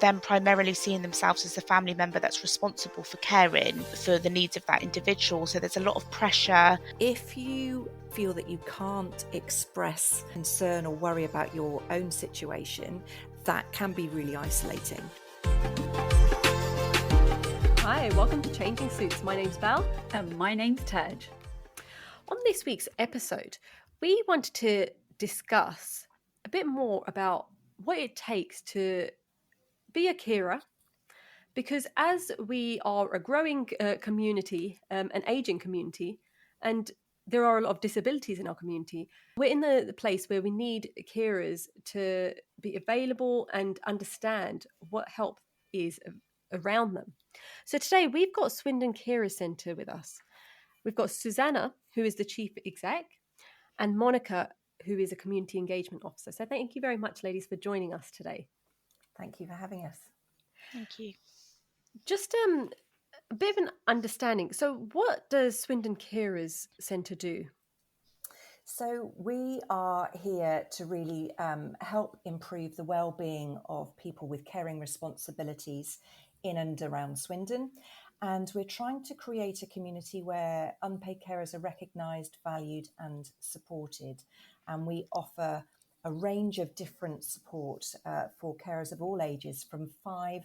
them primarily seeing themselves as the family member that's responsible for caring for the needs of that individual. So there's a lot of pressure. If you feel that you can't express concern or worry about your own situation, that can be really isolating. Hi, welcome to Changing Suits. My name's Bal. And my name's Taj. On this week's episode, we wanted to discuss a bit more about what it takes to be a carer, because as we are a growing community, an ageing community, and there are a lot of disabilities in our community, we're in the place where we need carers to be available and understand what help is around them. So today we've got Swindon Carers Centre with us. We've got Susanna, who is the Chief Exec, and Monica, who is a Community Engagement Officer. So thank you very much, ladies, for joining us today. Thank you for having us. Thank you. Just a bit of an understanding. So what does Swindon Carers Centre do? So we are here to really help improve the well-being of people with caring responsibilities in and around Swindon. And we're trying to create a community where unpaid carers are recognised, valued and supported. And we offer a range of different support for carers of all ages, from 5,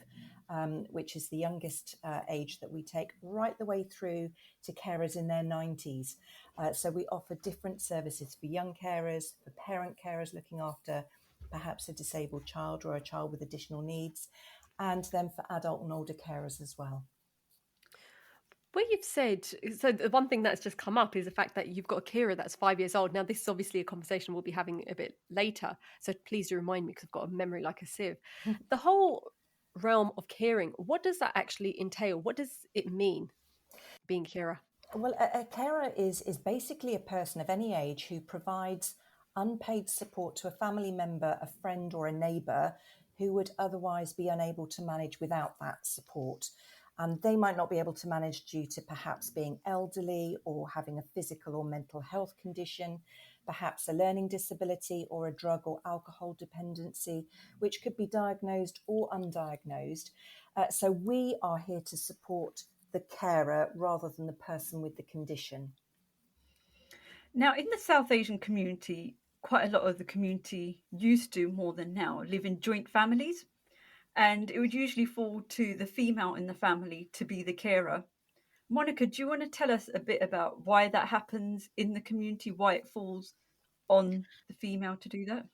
which is the youngest age that we take, right the way through to carers in their 90s. So we offer different services for young carers, for parent carers looking after perhaps a disabled child or a child with additional needs, and then for adult and older carers as well. What you've said, so the one thing that's just come up is the fact that you've got a carer that's 5 years old. Now, this is obviously a conversation we'll be having a bit later, so please do remind me, because I've got a memory like a sieve. The whole realm of caring, what does that actually entail? What does it mean, being a carer? Well, a carer is basically a person of any age who provides unpaid support to a family member, a friend or a neighbour who would otherwise be unable to manage without that support. And they might not be able to manage due to perhaps being elderly or having a physical or mental health condition, perhaps a learning disability or a drug or alcohol dependency, which could be diagnosed or undiagnosed. So we are here to support the carer rather than the person with the condition. Now, in the South Asian community, quite a lot of the community used to, more than now, live in joint families. And it would usually fall to the female in the family to be the carer. Monica, do you want to tell us a bit about why that happens in the community, why it falls on the female to do that?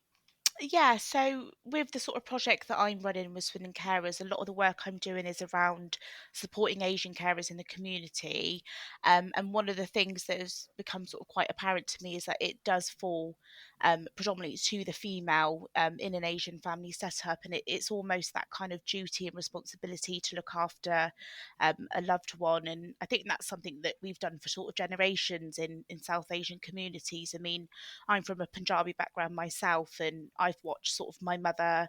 Yeah, so with the sort of project that I'm running with Swindon Carers, a lot of the work I'm doing is around supporting Asian carers in the community. And one of the things that has become sort of quite apparent to me is that it does fall predominantly to the female in an Asian family setup. And it's almost that kind of duty and responsibility to look after a loved one. And I think that's something that we've done for sort of generations in South Asian communities. I mean, I'm from a Punjabi background myself, and I've watched sort of my mother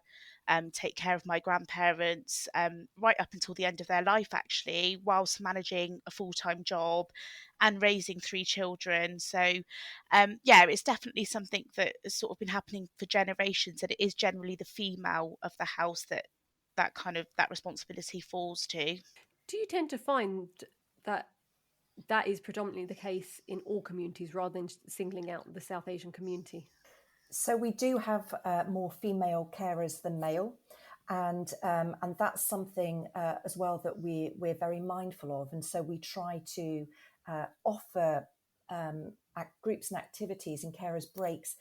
take care of my grandparents right up until the end of their life, actually, whilst managing a full-time job and raising 3 children. So, yeah, it's definitely something that has sort of been happening for generations, and it is generally the female of the house that responsibility falls to. Do you tend to find that is predominantly the case in all communities rather than singling out the South Asian community? So we do have more female carers than male, and that's something as well that we're very mindful of. And so we try to offer groups and activities and carers breaks,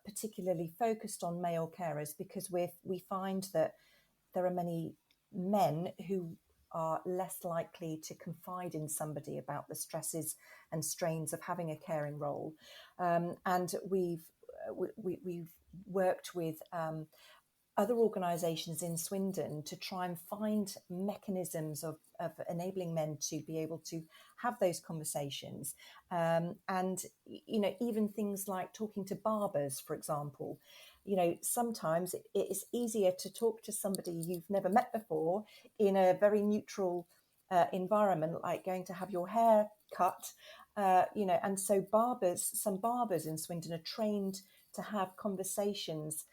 particularly focused on male carers, because we find that there are many men who are less likely to confide in somebody about the stresses and strains of having a caring role, and we've worked with other organisations in Swindon to try and find mechanisms of enabling men to be able to have those conversations. And, you know, even things like talking to barbers, for example. You know, sometimes it is easier to talk to somebody you've never met before in a very neutral environment, like going to have your hair cut, you know, and so some barbers in Swindon are trained to have conversations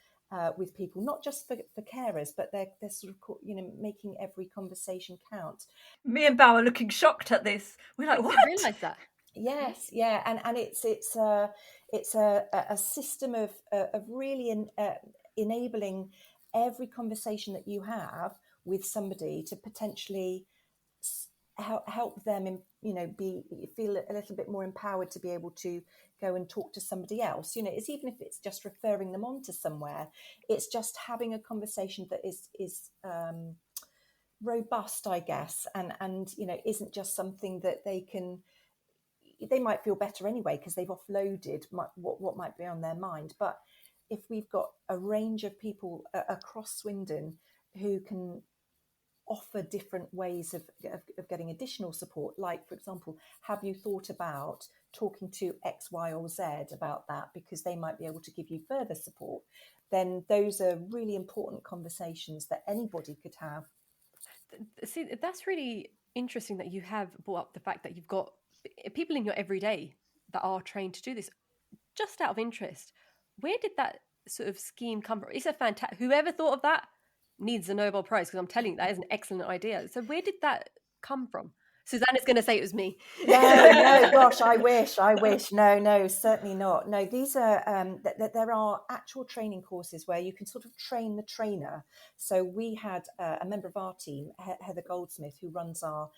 with people, not just for carers, but they're sort of, making every conversation count. Me and Bal are looking shocked at this. We're like, I what? didn't realise that. Yes, yeah, and it's a system of really enabling every conversation that you have with somebody to potentially help them, feel a little bit more empowered to be able to go and talk to somebody else. It's even if it's just referring them on to somewhere, it's just having a conversation that is robust, I guess, and isn't just something that they might feel better anyway because they've offloaded what might be on their mind. But if we've got a range of people across Swindon who can offer different ways of getting additional support, like, for example, have you thought about talking to X, Y, or Z about that, because they might be able to give you further support, then those are really important conversations that anybody could have. See, that's really interesting that you have brought up the fact that you've got people in your everyday that are trained to do this. Just out of interest, where did that sort of scheme come from? It's a fantastic. Whoever thought of that needs a Nobel Prize, because I'm telling you that is an excellent idea. So where did that come from? Susanna's going to say it was me. No, gosh, I wish. No, certainly not. No, these are there are actual training courses where you can sort of train the trainer. So we had a member of our team, Heather Goldsmith, who runs our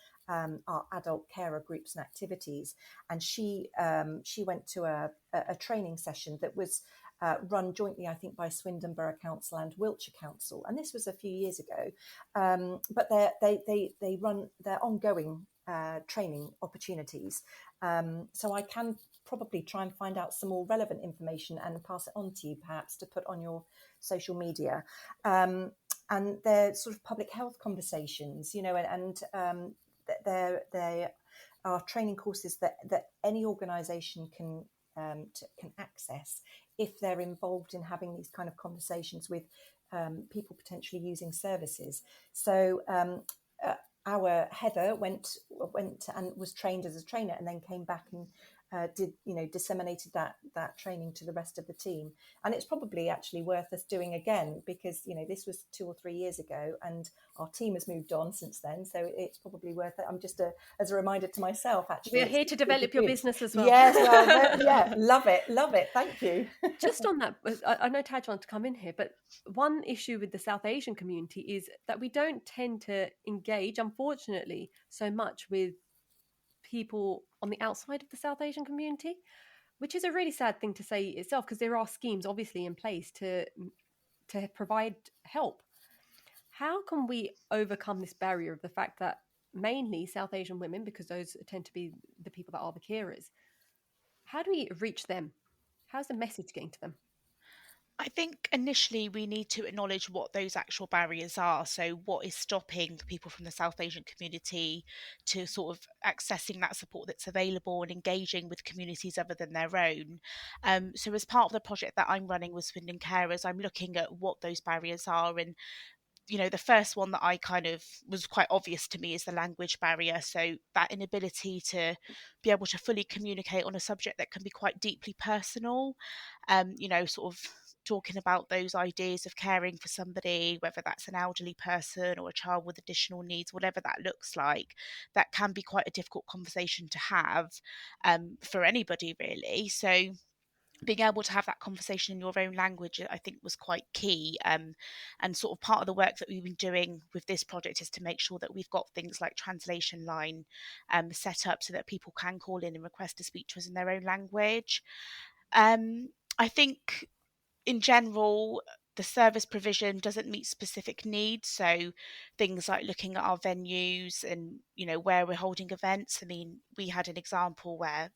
adult carer groups and activities, and she went to a training session that was run jointly, I think, by Swindon Borough Council and Wiltshire Council, and this was a few years ago. But they run their ongoing training opportunities. So I can probably try and find out some more relevant information and pass it on to you, perhaps, to put on your social media. And they're sort of public health conversations, and they are training courses that any organisation can access if they're involved in having these kind of conversations with people potentially using services. So our Heather went and was trained as a trainer, and then came back and disseminated that training to the rest of the team. And it's probably actually worth us doing again, because this was 2 or 3 years ago, and our team has moved on since then. So it's probably worth it. I'm just as a reminder to myself, actually. We're here to develop your business as well. Yes, well, yeah, love it. Thank you. Just on that, I know Taj wants to come in here, but one issue with the South Asian community is that we don't tend to engage, unfortunately, so much with people on the outside of the South Asian community, which is a really sad thing to say itself, because there are schemes obviously in place to provide help. How can we overcome this barrier of the fact that mainly South Asian women, because those tend to be the people that are the carers, how do we reach them? How's the message getting to them? I think initially we need to acknowledge what those actual barriers are. So, what is stopping people from the South Asian community to sort of accessing that support that's available and engaging with communities other than their own? So, as part of the project that I'm running with Swindon Carers, I'm looking at what those barriers are. And the first one that I kind of was quite obvious to me is the language barrier. So that inability to be able to fully communicate on a subject that can be quite deeply personal, sort of talking about those ideas of caring for somebody, whether that's an elderly person or a child with additional needs, whatever that looks like, that can be quite a difficult conversation to have for anybody, really. So being able to have that conversation in your own language, I think, was quite key. And sort of part of the work that we've been doing with this project is to make sure that we've got things like translation line set up so that people can call in and request to speak to us in their own language. I think in general, the service provision doesn't meet specific needs. So things like looking at our venues and, where we're holding events. I mean, we had an example where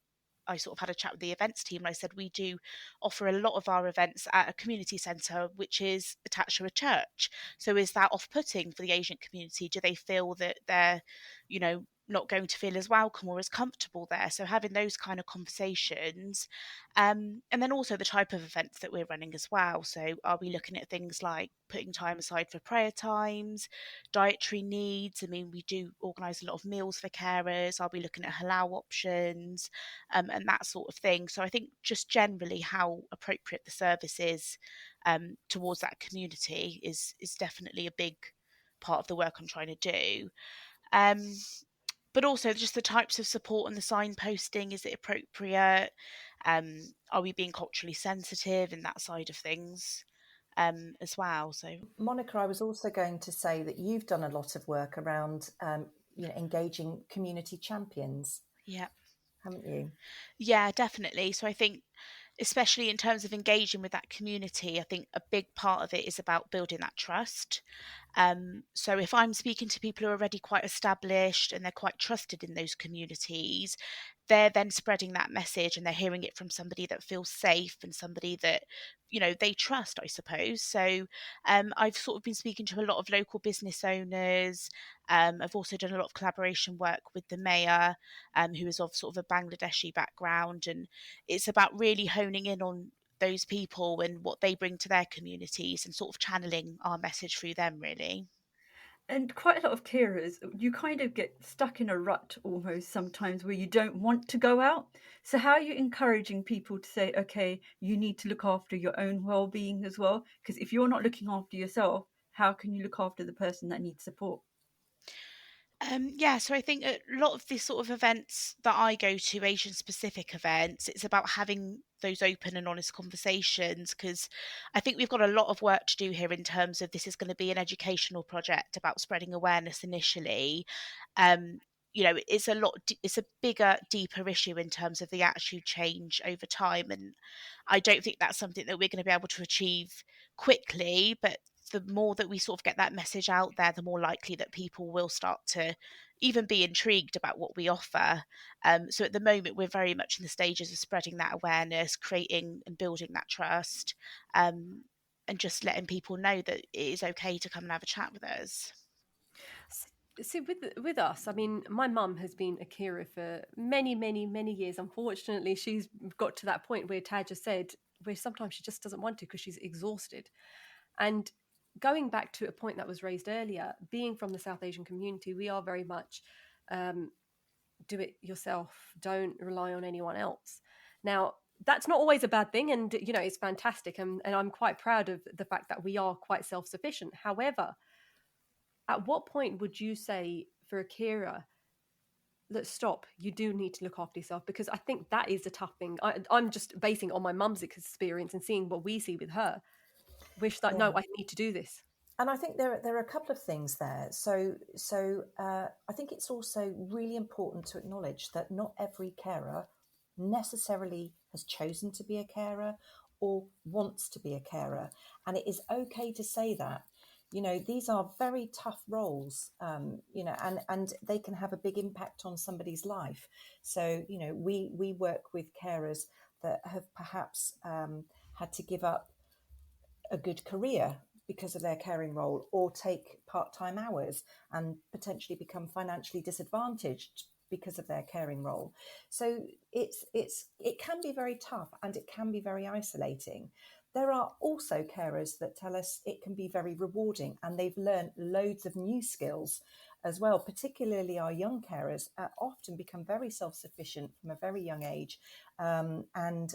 I sort of had a chat with the events team, and I said we do offer a lot of our events at a community centre which is attached to a church. So is that off-putting for the Asian community? Do they feel that they're, not going to feel as welcome or as comfortable there? So having those kind of conversations, and then also the type of events that we're running as well. So are we looking at things like putting time aside for prayer times, dietary needs? I mean, we do organise a lot of meals for carers. Are we looking at halal options, and that sort of thing? So I think just generally how appropriate the service is towards that community is definitely a big part of the work I'm trying to do. Um, but also just the types of support and the signposting. Is it appropriate? Are we being culturally sensitive in that side of things as well? So Monica, I was also going to say that you've done a lot of work around engaging community champions, yeah, haven't you? yeah, definitely. So I think, especially in terms of engaging with that community, I think a big part of it is about building that trust. So if I'm speaking to people who are already quite established and they're quite trusted in those communities, they're then spreading that message and they're hearing it from somebody that feels safe and somebody that, they trust, I suppose. So I've sort of been speaking to a lot of local business owners. I've also done a lot of collaboration work with the mayor, who is of sort of a Bangladeshi background. And it's about really honing in on those people and what they bring to their communities and sort of channeling our message through them, really. And quite a lot of carers, you kind of get stuck in a rut almost sometimes where you don't want to go out. So, how are you encouraging people to say, okay, you need to look after your own well being as well? Because if you're not looking after yourself, how can you look after the person that needs support? Yeah, so I think a lot of these sort of events that I go to, Asian specific events, it's about having those open and honest conversations, because I think we've got a lot of work to do here in terms of this is going to be an educational project about spreading awareness initially. Um, it's it's a bigger, deeper issue in terms of the attitude change over time. And I don't think that's something that we're going to be able to achieve quickly, but the more that we sort of get that message out there, the more likely that people will start to even be intrigued about what we offer. So at the moment, we're very much in the stages of spreading that awareness, creating and building that trust, and just letting people know that it is okay to come and have a chat with us. See, with us, I mean, my mum has been a carer for many, many, many years. Unfortunately, she's got to that point where Taj just said, where sometimes she just doesn't want to because she's exhausted. And going back to a point that was raised earlier, being from the South Asian community, we are very much um, do it yourself. Don't rely on anyone else. Now, that's not always a bad thing, and it's fantastic, and I'm quite proud of the fact that we are quite self-sufficient. However, at what point would you say for a carer, let's stop, you do need to look after yourself? Because I think that is a tough thing. I'm just basing it on my mum's experience and seeing what we see with her. Wish that, Yeah. no, I need to do this. And I think there are a couple of things there. So I think it's also really important to acknowledge that not every carer necessarily has chosen to be a carer or wants to be a carer, and it is okay to say that. These are very tough roles, and they can have a big impact on somebody's life. So we work with carers that have perhaps had to give up a good career because of their caring role, or take part-time hours and potentially become financially disadvantaged because of their caring role. So it can be very tough and it can be very isolating. There are also carers that tell us it can be very rewarding and they've learned loads of new skills as well. Particularly our young carers often become very self-sufficient from a very young age, and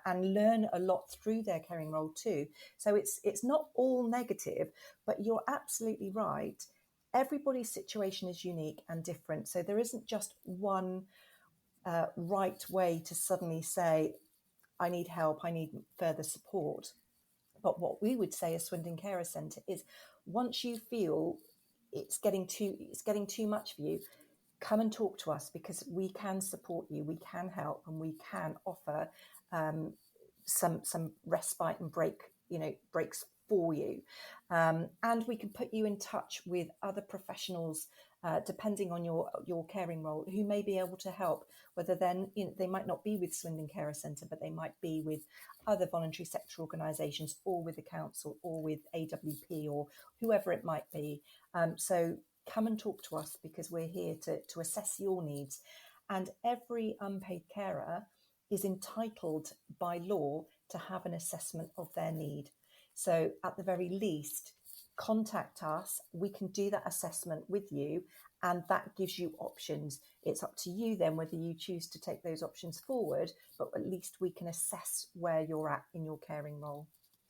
learn a lot through their caring role too. So it's not all negative, but you're absolutely right. Everybody's situation is unique and different. So there isn't just one right way to suddenly say, I need help, I need further support. But what we would say as Swindon Carers Centre is, once you feel it's getting too much for you, come and talk to us, because we can support you, we can help, and we can offer some respite and breaks for you, and we can put you in touch with other professionals, depending on your caring role, who may be able to help. Whether then they might not be with Swindon Carer Centre, but they might be with other voluntary sector organisations, or with the council, or with AWP, or whoever it might be. So come and talk to us, because we're here to assess your needs. And every unpaid carer is entitled by law to have an assessment of their need. So at the very least, contact us. We can do that assessment with you, and that gives you options. It's up to you then whether you choose to take those options forward, but at least we can assess where you're at in your caring role.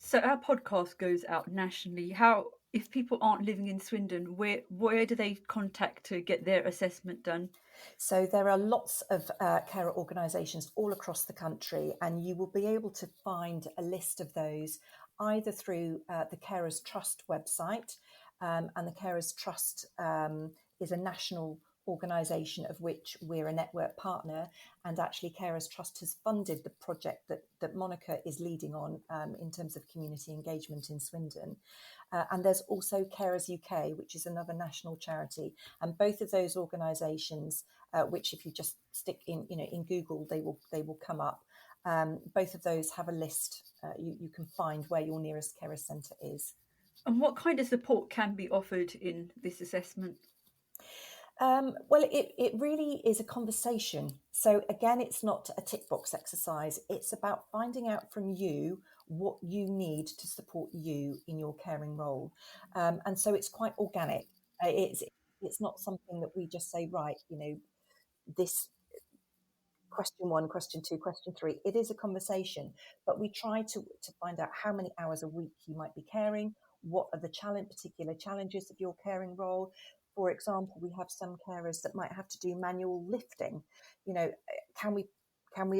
So our podcast goes out nationally. How, if people aren't living in Swindon, where do they contact to get their assessment done? So there are lots of carer organisations all across the country, and you will be able to find a list of those either through the Carers Trust website, and the Carers Trust is a national organisation of which we're a network partner, and actually Carers Trust has funded the project that Monica is leading on in terms of community engagement in Swindon. And there's also Carers UK, which is another national charity, and both of those organisations, which if you just stick in Google, they will come up. Both of those have a list. You can find where your nearest carer centre is. And what kind of support can be offered in this assessment? Well, it really is a conversation. So again, it's not a tick box exercise. It's about finding out from you what you need to support you in your caring role. And so it's quite organic. It's not something that we just say, right, this question one, question two, question three. It is a conversation, but we try to find out how many hours a week you might be caring. What are the particular challenges of your caring role? For example, we have some carers that might have to do manual lifting. Can we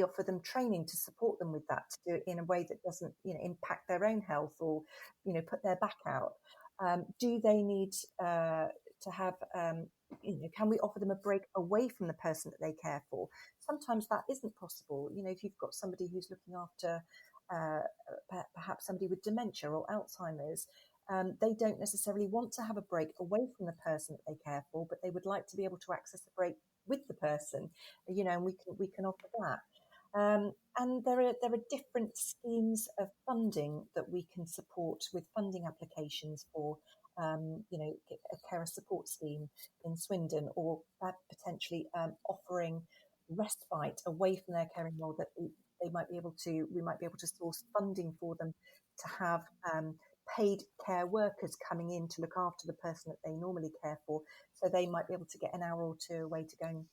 offer them training to support them with that, to do it in a way that doesn't impact their own health or put their back out? Do they need to have can we offer them a break away from the person that they care for? Sometimes that isn't possible. If you've got somebody who's looking after perhaps somebody with dementia or Alzheimer's, they don't necessarily want to have a break away from the person that they care for, but they would like to be able to access a break with the person, and we can offer that. And there are different schemes of funding that we can support with funding applications for, a carer support scheme in Swindon, or potentially offering respite away from their caring role, that we might be able to source funding for them to have paid care workers coming in to look after the person that they normally care for, so they might be able to get an hour or two away to go and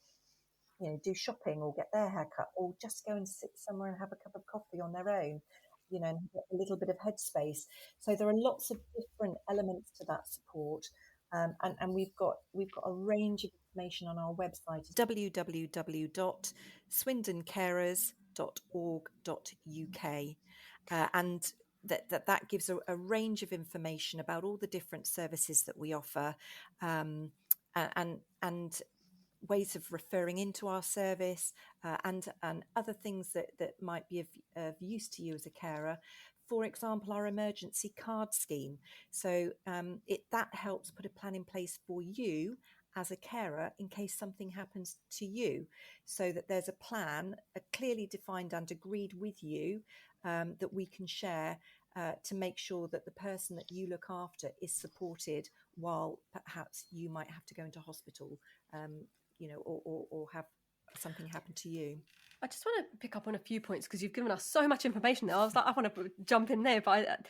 do shopping or get their hair cut, or just go and sit somewhere and have a cup of coffee on their own, and get a little bit of headspace. So there are lots of different elements to that support. And we've got a range of information on our website, www.swindoncarers.org.uk, and that gives a range of information about all the different services that we offer, and ways of referring into our service, and other things that might be of use to you as a carer. For example, our emergency card scheme. So that helps put a plan in place for you as a carer in case something happens to you, so that there's a plan, clearly defined and agreed with you, that we can share to make sure that the person that you look after is supported while perhaps you might have to go into hospital, or have something happen to you. I just want to pick up on a few points because you've given us so much information there. I was like, I want to jump in there. But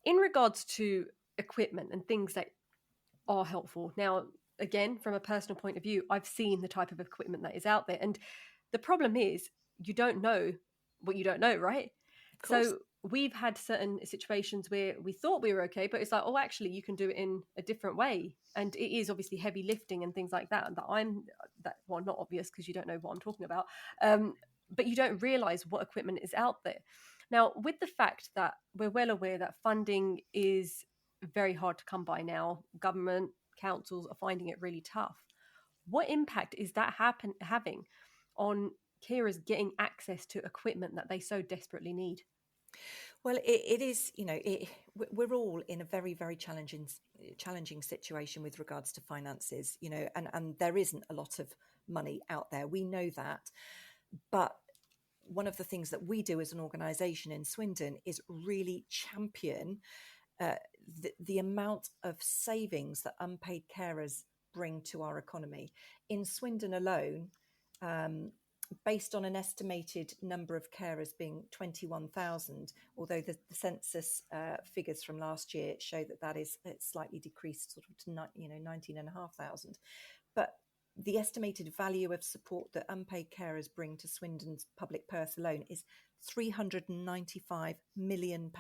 in regards to equipment and things that are helpful, now, again, from a personal point of view, I've seen the type of equipment that is out there. And the problem is you don't know what you don't know, right? So we've had certain situations where we thought we were okay, but it's like, oh, actually, you can do it in a different way. And it is obviously heavy lifting and things like that. Well, not obvious because you don't know what I'm talking about. But you don't realize what equipment is out there. Now, with the fact that we're well aware that funding is very hard to come by now, government, councils are finding it really tough. What impact is that having on carers getting access to equipment that they so desperately need? Well, it is, we're all in a very, very challenging situation with regards to finances, and there isn't a lot of money out there. We know that. But one of the things that we do as an organisation in Swindon is really champion the amount of savings that unpaid carers bring to our economy. In Swindon alone, based on an estimated number of carers being 21,000, although the census figures from last year show that is slightly decreased, sort of to 19,500. But the estimated value of support that unpaid carers bring to Swindon's public purse alone is £395 million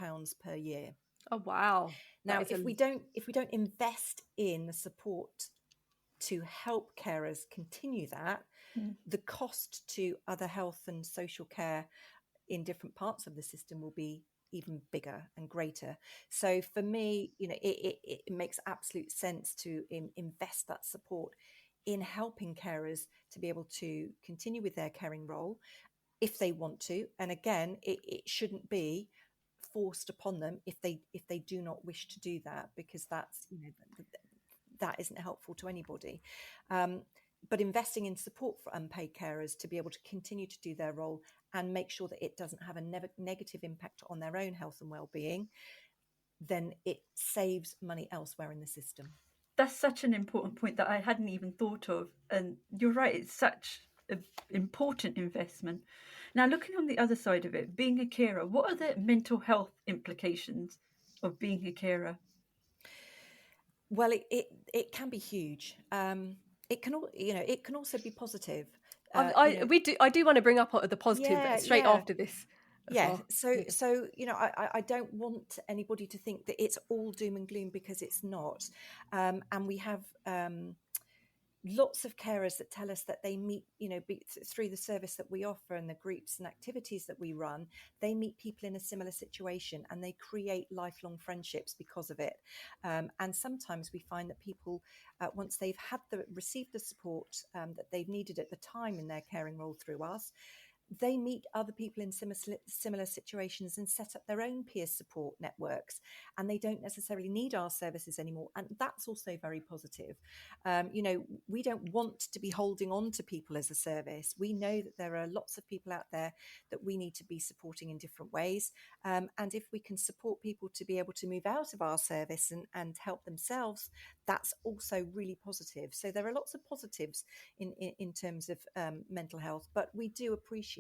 per year. Oh wow! Now, if we don't invest in the support to help carers continue that, the cost to other health and social care in different parts of the system will be even bigger and greater. So for me, it makes absolute sense to invest that support in helping carers to be able to continue with their caring role if they want to. And again, it shouldn't be forced upon them if they do not wish to do that, because that's that isn't helpful to anybody. But investing in support for unpaid carers to be able to continue to do their role and make sure that it doesn't have a negative impact on their own health and well-being, then it saves money elsewhere in the system. That's such an important point that I hadn't even thought of. And you're right, it's such an important investment. Now, looking on the other side of it, being a carer, what are the mental health implications of being a carer? Well, it can be huge. It can also be positive. I do want to bring up the positive straight after this. Yeah. Well. So I don't want anybody to think that it's all doom and gloom, because it's not. And we have lots of carers that tell us that they meet, through the service that we offer and the groups and activities that we run, they meet people in a similar situation and they create lifelong friendships because of it. And sometimes we find that people, once they've received the support that they've needed at the time in their caring role through us, they meet other people in similar situations and set up their own peer support networks, and they don't necessarily need our services anymore. And that's also very positive. We don't want to be holding on to people as a service. We know that there are lots of people out there that we need to be supporting in different ways. And if we can support people to be able to move out of our service and help themselves, that's also really positive. So there are lots of positives in terms of mental health, but we do appreciate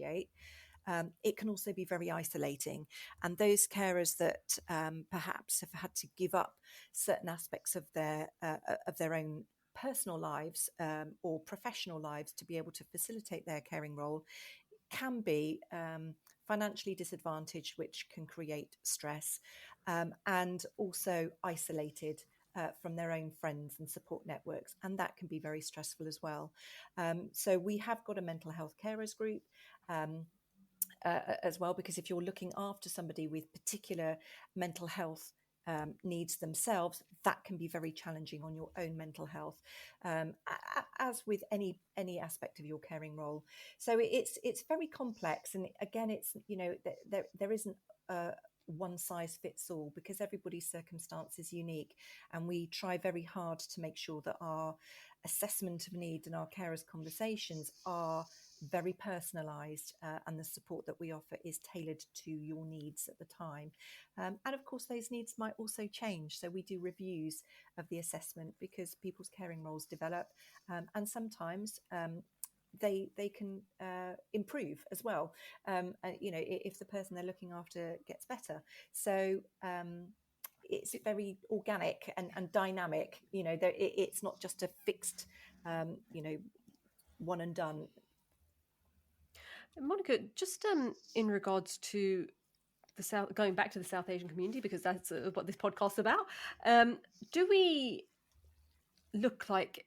it can also be very isolating. And those carers that perhaps have had to give up certain aspects of their own personal lives or professional lives to be able to facilitate their caring role can be financially disadvantaged, which can create stress, and also isolated from their own friends and support networks, and that can be very stressful as well. So we have got a mental health carers group as well, because if you're looking after somebody with particular mental health needs themselves, that can be very challenging on your own mental health, as with any aspect of your caring role. So it's very complex, and again, it's there isn't one size fits all, because everybody's circumstance is unique, and we try very hard to make sure that our assessment of need and our carers conversations are very personalised, and the support that we offer is tailored to your needs at the time. And of course, those needs might also change. So we do reviews of the assessment, because people's caring roles develop, and sometimes they can improve as well, if the person they're looking after gets better. So it's very organic and dynamic. It's not just a fixed one and done. Monica, just in regards to the South, going back to the South Asian community, because that's what this podcast is about, do we look like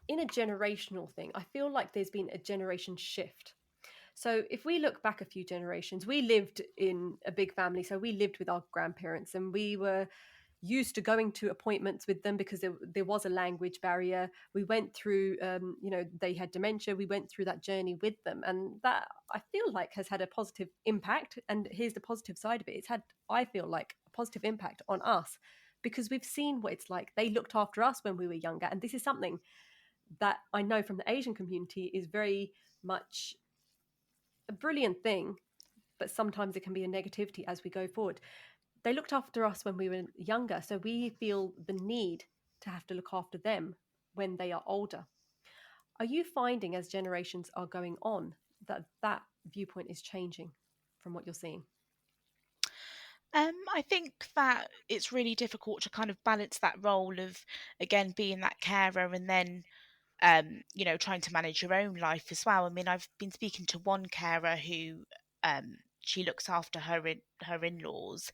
in a generational thing? I feel like there's been a generation shift. So if we look back a few generations, we lived in a big family. So we lived with our grandparents, and we were used to going to appointments with them because there was a language barrier. We went through, they had dementia. We went through that journey with them. And that, I feel like, has had a positive impact. And here's the positive side of it. It's had, I feel like, a positive impact on us, because we've seen what it's like. They looked after us when we were younger. And this is something that I know from the Asian community is very much a brilliant thing, but sometimes it can be a negativity as we go forward. They looked after us when we were younger, so we feel the need to have to look after them when they are older. Are you finding, as generations are going on, that viewpoint is changing from what you're seeing? I think that it's really difficult to kind of balance that role of, again, being that carer and then trying to manage your own life as well. I mean, I've been speaking to one carer who she looks after her in-laws,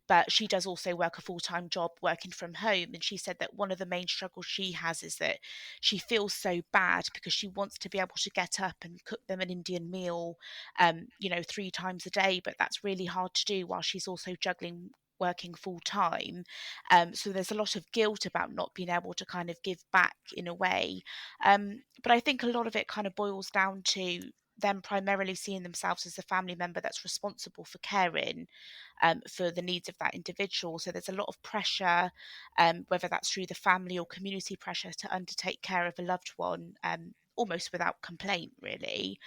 but she does also work a full-time job working from home, and she said that one of the main struggles she has is that she feels so bad because she wants to be able to get up and cook them an Indian meal 3 times a day, but that's really hard to do while she's also juggling working full time. So there's a lot of guilt about not being able to kind of give back in a way. But I think a lot of it kind of boils down to them primarily seeing themselves as a family member that's responsible for caring for the needs of that individual. So there's a lot of pressure, whether that's through the family or community pressure, to undertake care of a loved one, almost without complaint, really.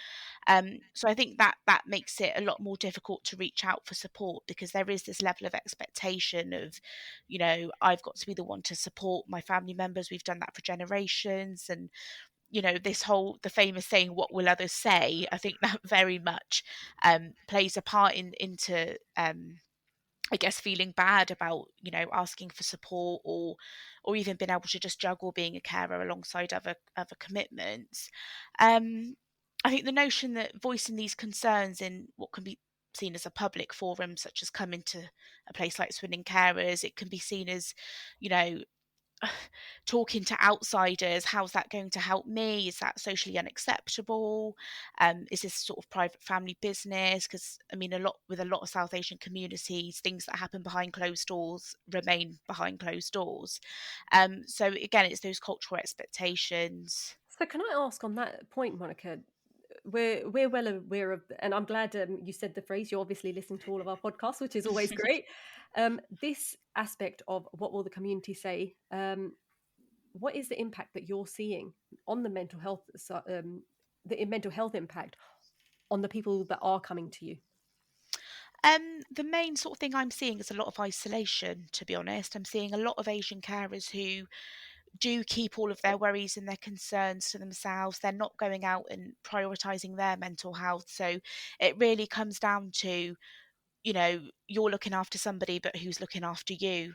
So I think that makes it a lot more difficult to reach out for support, because there is this level of expectation of, I've got to be the one to support my family members. We've done that for generations, and the famous saying, "What will others say?" I think that very much plays a part into I guess feeling bad about asking for support, or even being able to just juggle being a carer alongside other commitments. I think the notion that voicing these concerns in what can be seen as a public forum, such as coming to a place like Swindon Carers, it can be seen as, you know, talking to outsiders. How's that going to help me? Is that socially unacceptable? Is this sort of private family business? Because I mean, a lot of South Asian communities, things that happen behind closed doors remain behind closed doors. So again, it's those cultural expectations. So can I ask on that point, Monica? We're well aware of, and I'm glad you said the phrase. You obviously listen to all of our podcasts, which is always great. This aspect of what will the community say? What is the impact that you're seeing on the mental health, the mental health impact on the people that are coming to you? The main sort of thing I'm seeing is a lot of isolation, to be honest. I'm seeing a lot of Asian carers who do keep all of their worries and their concerns to themselves. They're not going out and prioritizing their mental health. So it really comes down to, you're looking after somebody, but who's looking after you?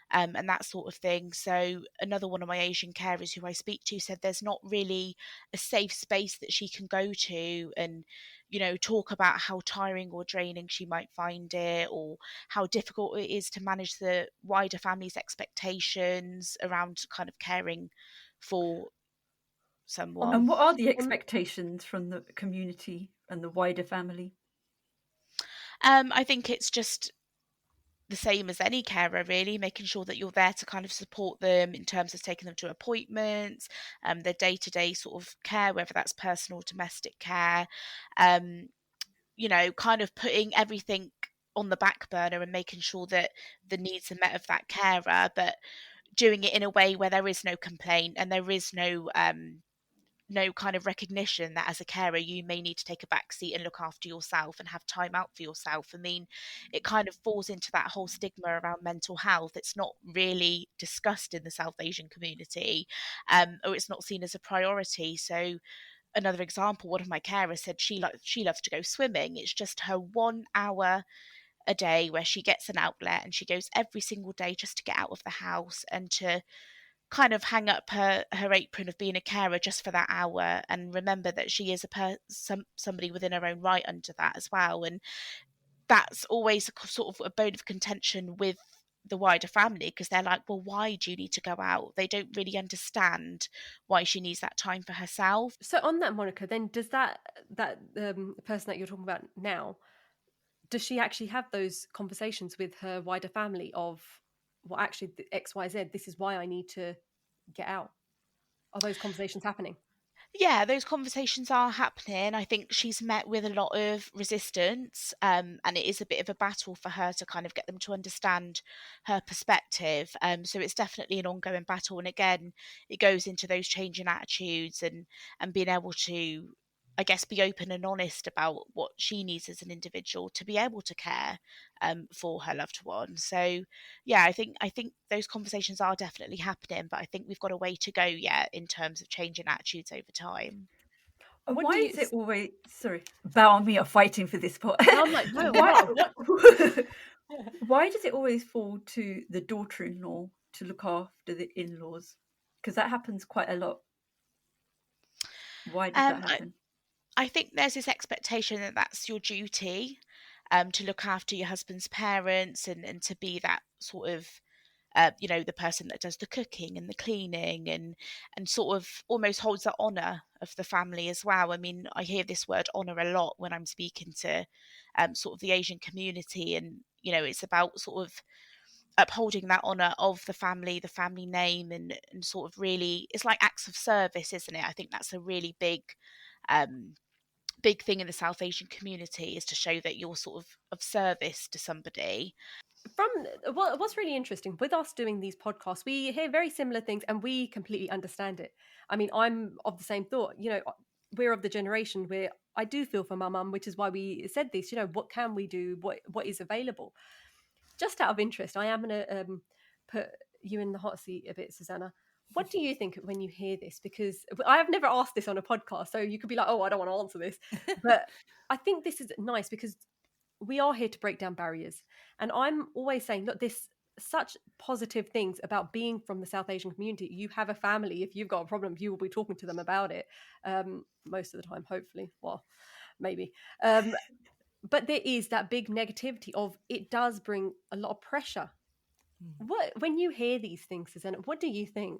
And that sort of thing. So another one of my Asian carers who I speak to said there's not really a safe space that she can go to and, talk about how tiring or draining she might find it, or how difficult it is to manage the wider family's expectations around kind of caring for And someone. what are the expectations from the community and the wider family? I think it's just the same as any carer, really, making sure that you're there to kind of support them in terms of taking them to appointments, their day-to-day sort of care, whether that's personal or domestic care, um, kind of putting everything on the back burner and making sure that the needs are met of that carer, but doing it in a way where there is no complaint and there is no kind of recognition that as a carer you may need to take a back seat and look after yourself and have time out for yourself. I mean, it kind of falls into that whole stigma around mental health. It's not really discussed in the South Asian community, or it's not seen as a priority. So another example, one of my carers said she loves to go swimming. It's just her 1 hour a day where she gets an outlet, and she goes every single day just to get out of the house and to kind of hang up her apron of being a carer just for that hour, and remember that she is somebody within her own right under that as well. And that's always a sort of a bone of contention with the wider family, because they're like, well, why do you need to go out? They don't really understand why she needs that time for herself. So on that, Monica, then does that person that you're talking about now, does she actually have those conversations with her wider family of, well, actually, the XYZ, this is why I need to get out? Are those conversations happening? Yeah, those conversations are happening. I think she's met with a lot of resistance, and it is a bit of a battle for her to kind of get them to understand her perspective. So it's definitely an ongoing battle. And again, it goes into those changing attitudes and being able to, I guess, be open and honest about what she needs as an individual to be able to care for her loved one. So yeah, I think those conversations are definitely happening, but I think we've got a way to go yet in terms of changing attitudes over time. And What why do you? is it always, sorry, Bal and me are fighting for this part. I'm like, no, why, what? why does it always fall to the daughter-in-law to look after the in-laws? Because that happens quite a lot. Why does that Um, happen? I think there's this expectation that that's your duty, to look after your husband's parents and to be that sort of, the person that does the cooking and the cleaning and sort of almost holds the honour of the family as well. I mean, I hear this word honour a lot when I'm speaking to sort of the Asian community, and it's about sort of upholding that honour of the family name, and sort of really, it's like acts of service, isn't it? I think that's a really um, big thing in the South Asian community, is to show that you're sort of service to somebody. From what's really interesting with us doing these podcasts, we hear very similar things and we completely understand it. I mean, I'm of the same thought. We're of the generation where I do feel for my mum, which is why we said this. What can we do? What is available? Just out of interest, I am going to put you in the hot seat a bit, Susanna. What do you think when you hear this? Because I have never asked this on a podcast, so you could be like, "Oh, I don't want to answer this," but I think this is nice because we are here to break down barriers. And I'm always saying, look, this such positive things about being from the South Asian community. You have a family. If you've got a problem, you will be talking to them about it, most of the time, hopefully. Well, maybe. But there is that big negativity of it does bring a lot of pressure. When you hear these things, Susanna, what do you think?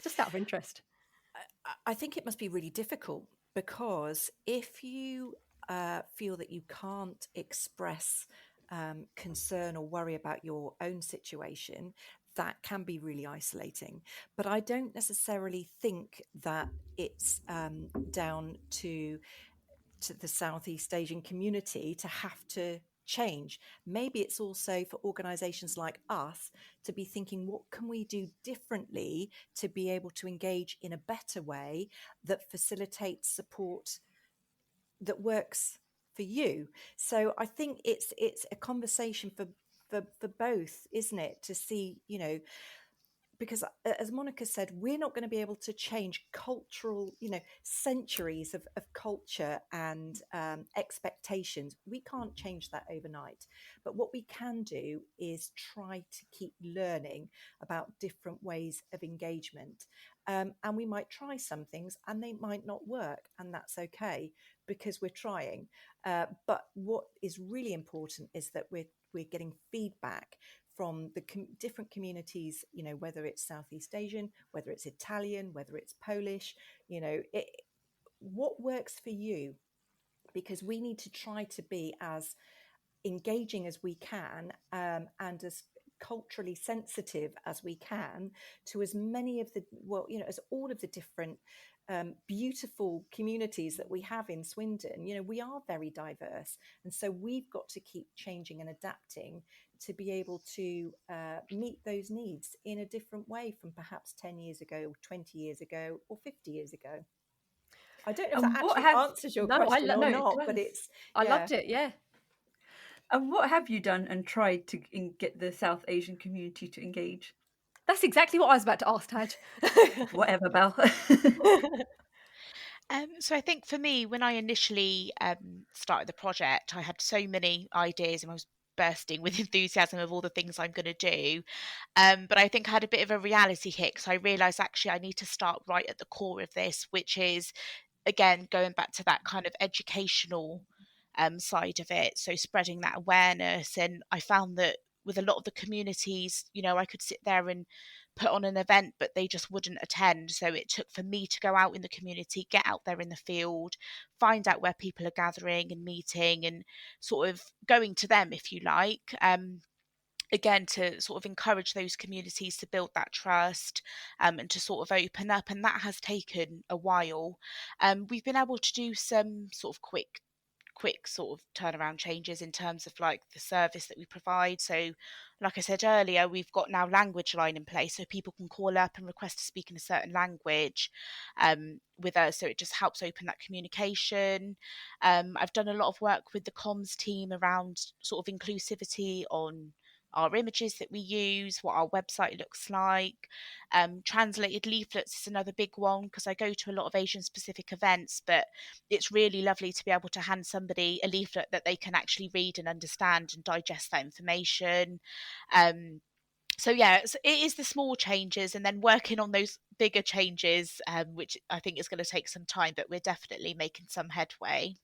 Just out of interest. I think it must be really difficult, because if you feel that you can't express concern or worry about your own situation, that can be really isolating. But I don't necessarily think that it's down to the Southeast Asian community to have to change. Maybe it's also for organizations like us to be thinking, what can we do differently to be able to engage in a better way that facilitates support that works for you? So I think it's a conversation for both, isn't it, to see, because as Monica said, we're not going to be able to change cultural, centuries of culture and expectations. We can't change that overnight. But what we can do is try to keep learning about different ways of engagement. And we might try some things and they might not work, and that's okay, because we're trying. But what is really important is that we're getting feedback from the different communities, whether it's Southeast Asian, whether it's Italian, whether it's Polish, what works for you? Because we need to try to be as engaging as we can, and as culturally sensitive as we can to as many of the, as all of the different beautiful communities that we have in Swindon. We are very diverse, and so we've got to keep changing and adapting to be able to meet those needs in a different way from perhaps 10 years ago, 20 years ago, or 50 years ago. I don't know if And that what actually have answers your No, question or no, it not, does. but it's, I yeah. loved it. Yeah. and what have you done and tried to get the South Asian community to engage? That's exactly what I was about to ask, Taj. Whatever, Bal. So I think for me, when I initially started the project, I had so many ideas and I was bursting with enthusiasm of all the things I'm going to do. But I think I had a bit of a reality hit, because I realised actually I need to start right at the core of this, which is, again, going back to that kind of educational side of it. So spreading that awareness. And I found that with a lot of the communities, I could sit there and put on an event, but they just wouldn't attend. So it took for me to go out in the community, get out there in the field, find out where people are gathering and meeting, and sort of going to them, if you like. Again, to sort of encourage those communities to build that trust, and to sort of open up. And that has taken a while. We've been able to do some sort of quick sort of turnaround changes in terms of like the service that we provide. So like I said earlier, we've got now language line in place, so people can call up and request to speak in a certain language with us, so it just helps open that communication. I've done a lot of work with the comms team around sort of inclusivity on our images that we use, what our website looks like. Translated leaflets is another big one, because I go to a lot of Asian specific events, but it's really lovely to be able to hand somebody a leaflet that they can actually read and understand and digest that information. So yeah, it is the small changes, and then working on those bigger changes, which I think is going to take some time, but we're definitely making some headway.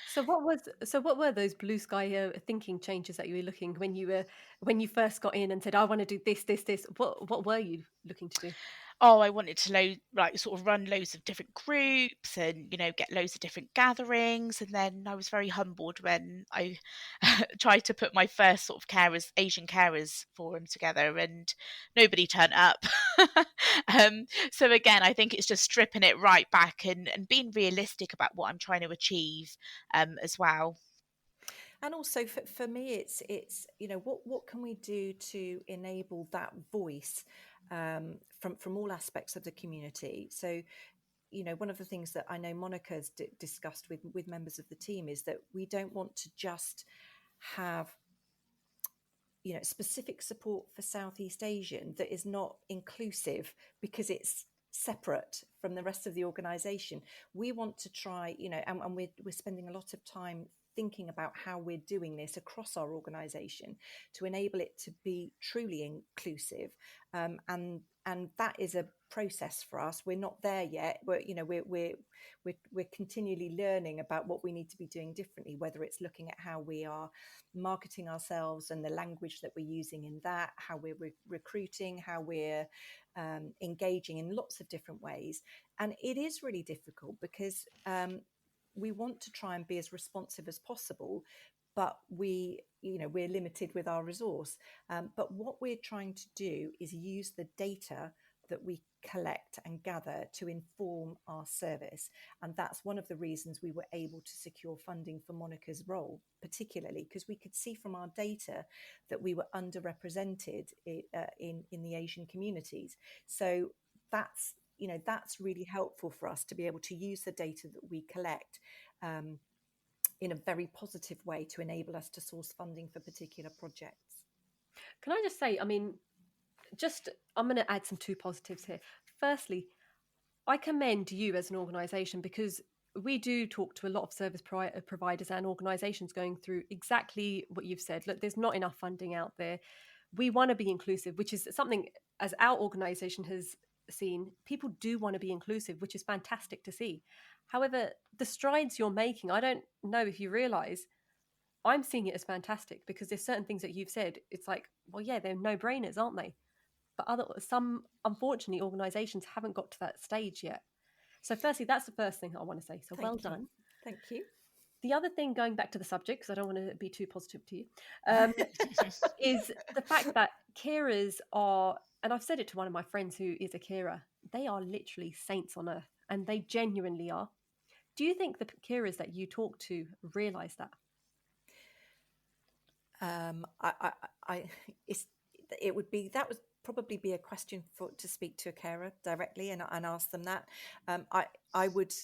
So what were those blue sky thinking changes that you were looking when you first got in and said, I want to do this? What were you looking to do? Oh, I wanted to sort of run loads of different groups and, get loads of different gatherings. And then I was very humbled when I tried to put my first sort of Asian carers forum together, and nobody turned up. So again, I think it's just stripping it right back and being realistic about what I'm trying to achieve, as well. And also for me, it's what can we do to enable that voice from all aspects of the community. So one of the things that I know Monica's discussed with members of the team is that we don't want to just have specific support for Southeast Asian that is not inclusive because it's separate from the rest of the organization. We want to try, and we're spending a lot of time thinking about how we're doing this across our organization to enable it to be truly inclusive, and that is a process for us. We're not there yet. We're continually learning about what we need to be doing differently, whether it's looking at how we are marketing ourselves and the language that we're using in that, how we're recruiting, how we're engaging in lots of different ways. And it is really difficult because we want to try and be as responsive as possible, but we're limited with our resource. But what we're trying to do is use the data that we collect and gather to inform our service. And that's one of the reasons we were able to secure funding for Monica's role, particularly because we could see from our data that we were underrepresented in the Asian communities. So that's really helpful for us to be able to use the data that we collect in a very positive way to enable us to source funding for particular projects. Can I just say, I mean, I'm going to add some two positives here. Firstly, I commend you as an organisation because we do talk to a lot of service providers and organisations going through exactly what you've said. Look, there's not enough funding out there. We want to be inclusive, which is something as our organisation has seen. People do want to be inclusive, which is fantastic to see. However, the strides you're making, I don't know if you realise, I'm seeing it as fantastic because there's certain things that you've said. It's like, well, yeah, they're no-brainers, aren't they? But some unfortunately organisations haven't got to that stage yet. So firstly, that's the first thing I want to say. So well done. Thank you. The other thing, going back to the subject, because I don't want to be too positive to you, is the fact that carers are, and I've said it to one of my friends who is a carer, they are literally saints on earth, and they genuinely are. Do you think the carers that you talk to realise that? It would probably be a question to speak to a carer directly and ask them that. I would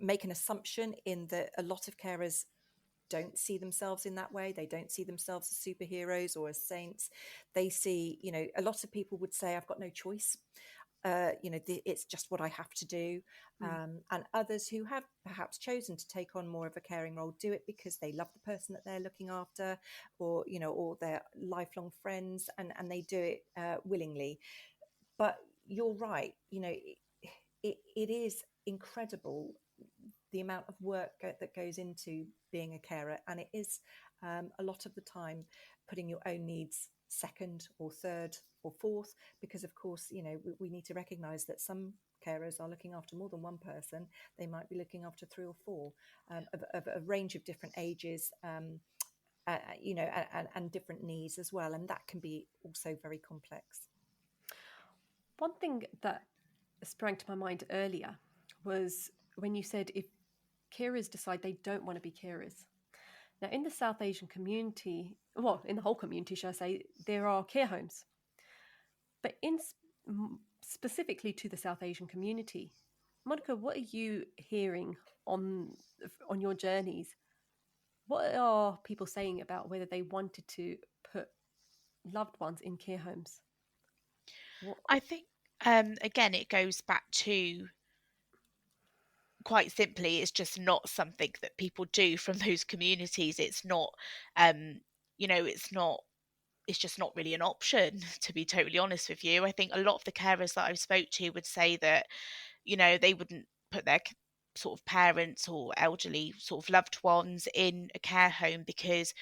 make an assumption in that a lot of carers don't see themselves in that way. They don't see themselves as superheroes or as saints. They see, a lot of people would say, I've got no choice. It's just what I have to do. And others who have perhaps chosen to take on more of a caring role do it because they love the person that they're looking after, or they're lifelong friends, and they do it willingly. But you're right, it is incredible the amount of work that goes into being a carer, and it is a lot of the time putting your own needs second or third or fourth, because of course we need to recognize that some carers are looking after more than one person. They might be looking after three or four of a range of different ages, and different needs as well, and that can be also very complex. One thing that sprang to my mind earlier was when you said if carers decide they don't want to be carers. Now, in the South Asian community, well, in the whole community, shall I say, there are care homes. But specifically to the South Asian community, Monica, what are you hearing on your journeys? What are people saying about whether they wanted to put loved ones in care homes? I think, again, it goes back to, quite simply, it's just not something that people do from those communities. It's not, it's not it's just not really an option, to be totally honest with you. I think a lot of the carers that I've spoke to would say that, they wouldn't put their sort of parents or elderly sort of loved ones in a care home because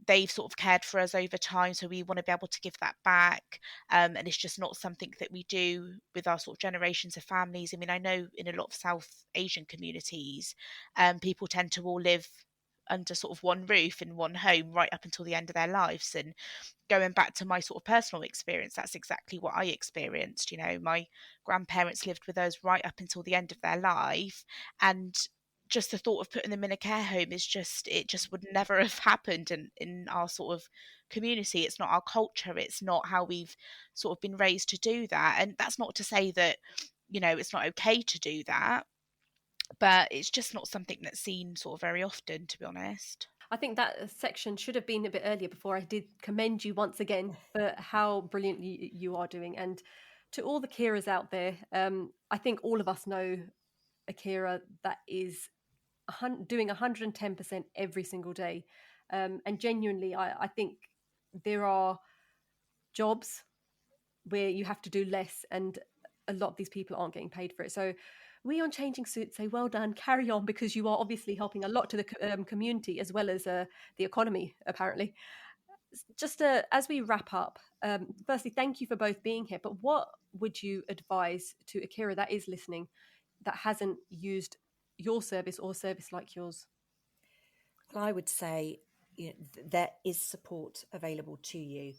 they've sort of cared for us over time, so we want to be able to give that back. And it's just not something that we do with our sort of generations of families. I mean, I know in a lot of South Asian communities, people tend to all live under sort of one roof in one home right up until the end of their lives. And going back to my sort of personal experience, that's exactly what I experienced. My grandparents lived with us right up until the end of their life, and just the thought of putting them in a care home it just would never have happened in our sort of community. It's not our culture, it's not how we've sort of been raised to do that. And that's not to say that it's not okay to do that, but it's just not something that's seen sort of very often, to be honest. I think that section should have been a bit earlier before I did commend you once again for how brilliant you are doing. And to all the carers out there, I think all of us know a carer that is doing 110% every single day. And genuinely, I think there are jobs where you have to do less, and a lot of these people aren't getting paid for it. So we on Changing Suits say, well done, carry on, because you are obviously helping a lot to the community as well as the economy, apparently. Just as we wrap up, firstly, thank you for both being here. But what would you advise to a carer that is listening that hasn't used your service or service like yours? Well, I would say there is support available to you.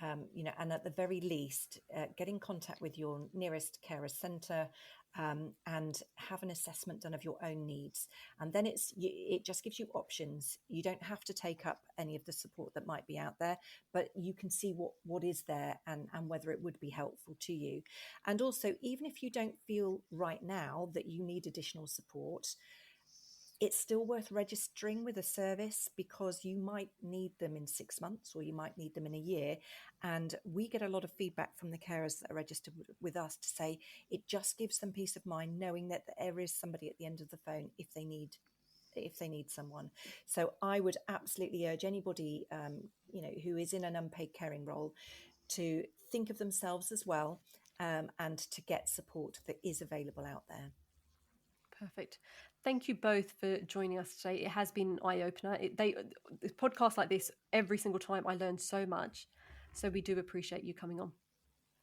And at the very least, get in contact with your nearest carers centre and have an assessment done of your own needs. And then it just gives you options. You don't have to take up any of the support that might be out there, but you can see what is there and whether it would be helpful to you. And also, even if you don't feel right now that you need additional support, it's still worth registering with a service, because you might need them in 6 months or you might need them in a year. And we get a lot of feedback from the carers that are registered with us to say it just gives them peace of mind knowing that there is somebody at the end of the phone if they need someone. So I would absolutely urge anybody who is in an unpaid caring role to think of themselves as well, and to get support that is available out there. Perfect. Thank you both for joining us today. It has been an eye-opener. Podcasts like this, every single time I learn so much. So we do appreciate you coming on.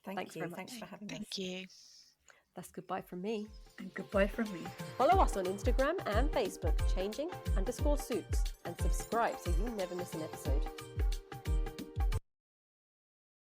Thanks very much. Thanks for having us. Thank you. That's goodbye from me. And goodbye from me. Follow us on Instagram and Facebook, changing_suits, and subscribe so you never miss an episode.